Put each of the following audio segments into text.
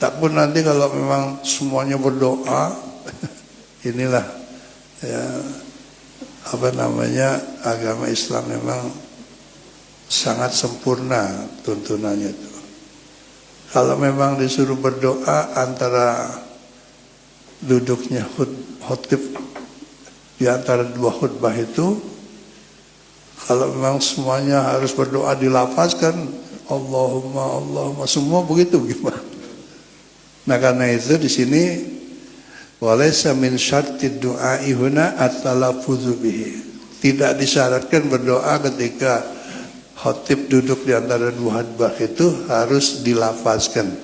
Tak pun nanti kalau memang semuanya berdoa, inilah ya agama Islam memang sangat sempurna tuntunannya itu. Kalau memang disuruh berdoa antara duduknya khutib di antara dua khutbah itu, kalau memang semuanya harus berdoa dilafazkan Allahumma semua begitu gimana? Nah karena itu di sini walaysa min syartid du'ai huna at-talaffuzu bihi. Tidak disyaratkan berdoa ketika khatib duduk di antara dua khutbah itu harus dilafazkan.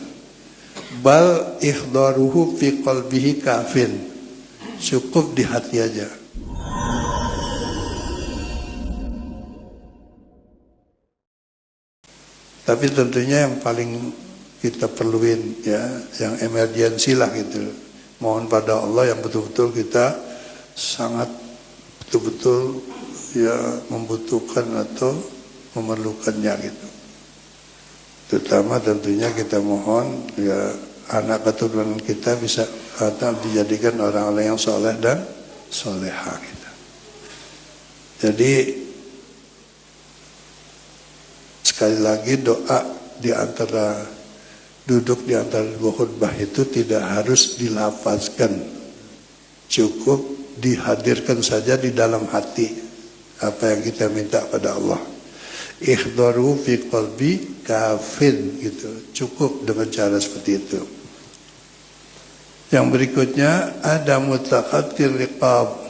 Bal ikhdaruhu fi qalbihi kafin. Cukup di hati aja. Tapi tentunya yang paling kita perluin ya, yang emergensi lah gitu. Mohon pada Allah yang betul-betul kita sangat betul-betul ya membutuhkan atau memerlukannya gitu. Terutama tentunya kita mohon ya anak keturunan kita bisa dijadikan orang-orang yang soleh dan soleha gitu. Jadi sekali lagi doa di antara duduk di antara dua khutbah itu tidak harus dilafazkan, cukup dihadirkan saja di dalam hati apa yang kita minta pada Allah. Ikhdaru fi qalbi kafin gitu, cukup dengan cara seperti itu. Yang berikutnya ada mutakhatir riqab.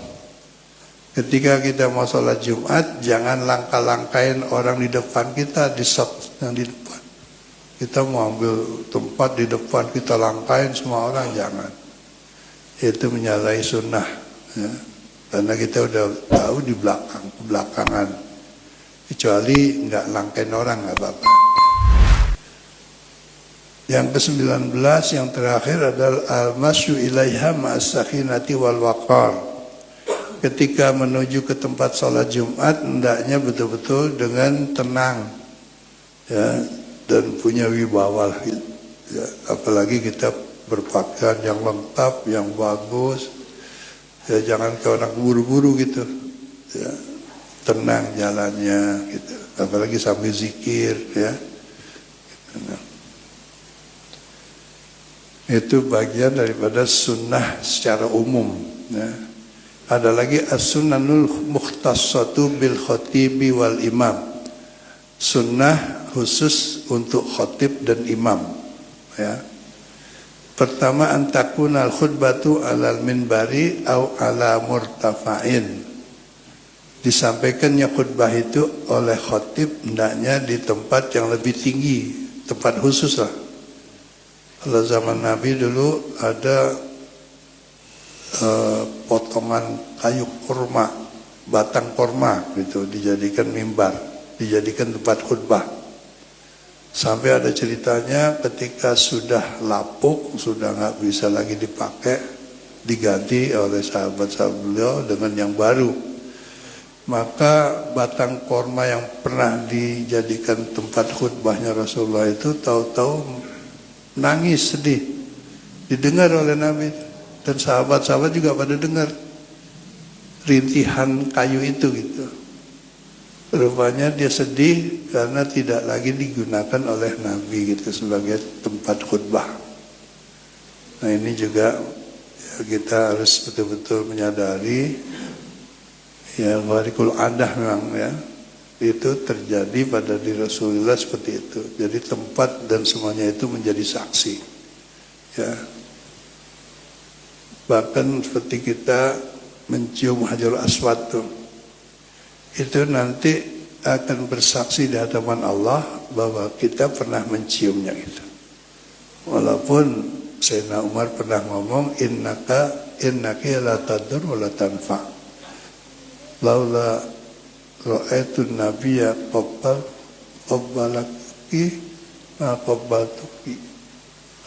Ketika kita mau sholat Jumat, jangan langkah-langkahin orang di depan kita, di saf yang di depan. Kita mau ambil tempat di depan, kita langkahin semua orang, jangan. Itu menyalahi sunnah ya. Karena kita udah tahu di belakangan. Kecuali nggak langkahin orang, nggak apa-apa. Yang ke-19 yang terakhir adalah al-masyu ilaiha ma'as-sakinati wal waqar. Ketika menuju ke tempat sholat Jumat, hendaknya betul-betul dengan tenang ya, dan punya wibawa ya, apalagi kita berpakaian yang lengkap, yang bagus ya, jangan ke orang buru-buru gitu ya, tenang jalannya gitu, apalagi sambil zikir ya. Itu bagian daripada sunnah secara umum ya. Ada lagi as-sunnanul mukhtassatu bil khatibi wal imam, sunnah khusus untuk khatib dan imam ya. Pertama, antakuna al-khutbatu alal minbari au ala murtafa'in. Disampaikannya khutbah itu oleh khatib hendaknya di tempat yang lebih tinggi, tempat khusus lah. Kalau zaman Nabi dulu ada potongan kayu kurma, batang kurma gitu, dijadikan mimbar, dijadikan tempat khutbah. Sampai ada ceritanya ketika sudah lapuk, sudah nggak bisa lagi dipakai, diganti oleh sahabat-sahabat beliau dengan yang baru. Maka batang kurma yang pernah dijadikan tempat khutbahnya Rasulullah itu tahu-tahu nangis sedih, didengar oleh Nabi, dan sahabat-sahabat juga pada dengar rintihan kayu itu gitu. Rupanya dia sedih karena tidak lagi digunakan oleh Nabi gitu sebagai tempat khutbah. Nah ini juga ya, kita harus betul-betul menyadari ya, warikul adah memang ya, itu terjadi pada diri Rasulullah seperti itu. Jadi tempat dan semuanya itu menjadi saksi ya. Bahkan seperti kita mencium Hajarul Aswad tuh, itu nanti akan bersaksi di hadapan Allah bahwa kita pernah menciumnya itu. Walaupun Sayyidina Umar pernah ngomong innaka la tadur wa la tanfa. Laula ra'aitun nabiyya qabbalaki ma qabbaltuki.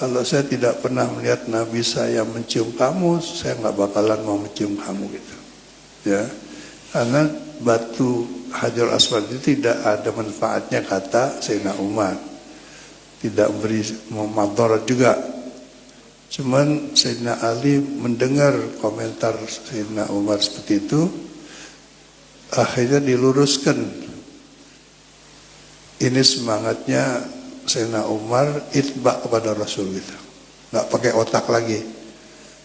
Kalau saya tidak pernah melihat Nabi saya mencium kamu, saya nggak bakalan mau mencium kamu gitu. Ya, Karena batu Hajar Aswad itu tidak ada manfaatnya, kata Sayyidina Umar. Tidak memberi mudarat juga. Cuman Sayyidina Ali mendengar komentar Sayyidina Umar seperti itu, akhirnya diluruskan. Ini semangatnya Sayyidina Umar itba kepada Rasul gitu. Nggak pakai otak lagi.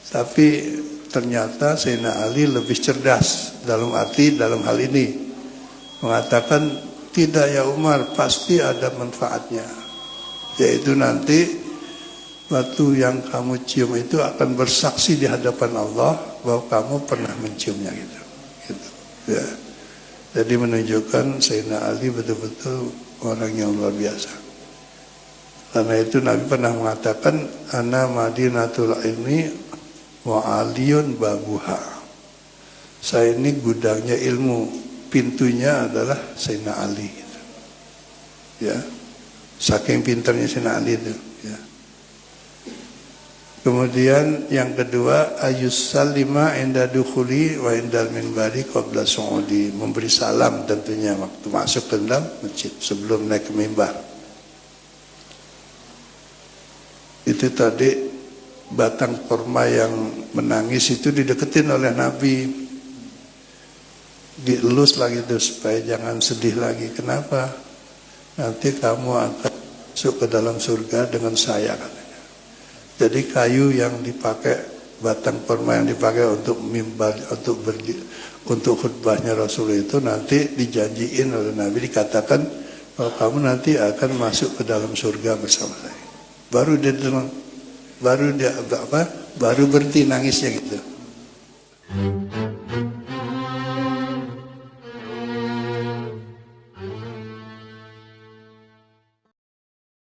Tapi ternyata Sayyidina Ali lebih cerdas dalam hal ini. Mengatakan, tidak ya Umar, pasti ada manfaatnya. Yaitu nanti batu yang kamu cium itu akan bersaksi di hadapan Allah bahwa kamu pernah menciumnya gitu. Ya. Jadi menunjukkan Sayyidina Ali betul-betul orang yang luar biasa. Karena itu Nabi pernah mengatakan, ana madinatul ilmi wa aliyun babuha. Saya ini gudangnya ilmu, pintunya adalah Sayyidina Ali gitu. Ya. Saking pintarnya Sayyidina Ali itu, ya. Kemudian yang kedua, ayussalima inda dukhuli wa indal minbari qabla su'udi, memberi salam tentunya waktu masuk ke dalam masjid sebelum naik ke mimbar. Itu tadi batang kurma yang menangis itu dideketin oleh Nabi, dielus lagi tuh supaya jangan sedih lagi. Kenapa? Nanti kamu akan masuk ke dalam surga dengan saya, katanya. Jadi kayu yang dipakai, batang kurma yang dipakai untuk mimbar, untuk khutbahnya Rasul itu nanti dijanjiin oleh Nabi, dikatakan bahwa kamu nanti akan masuk ke dalam surga bersama saya. Baru berhenti nangisnya gitu.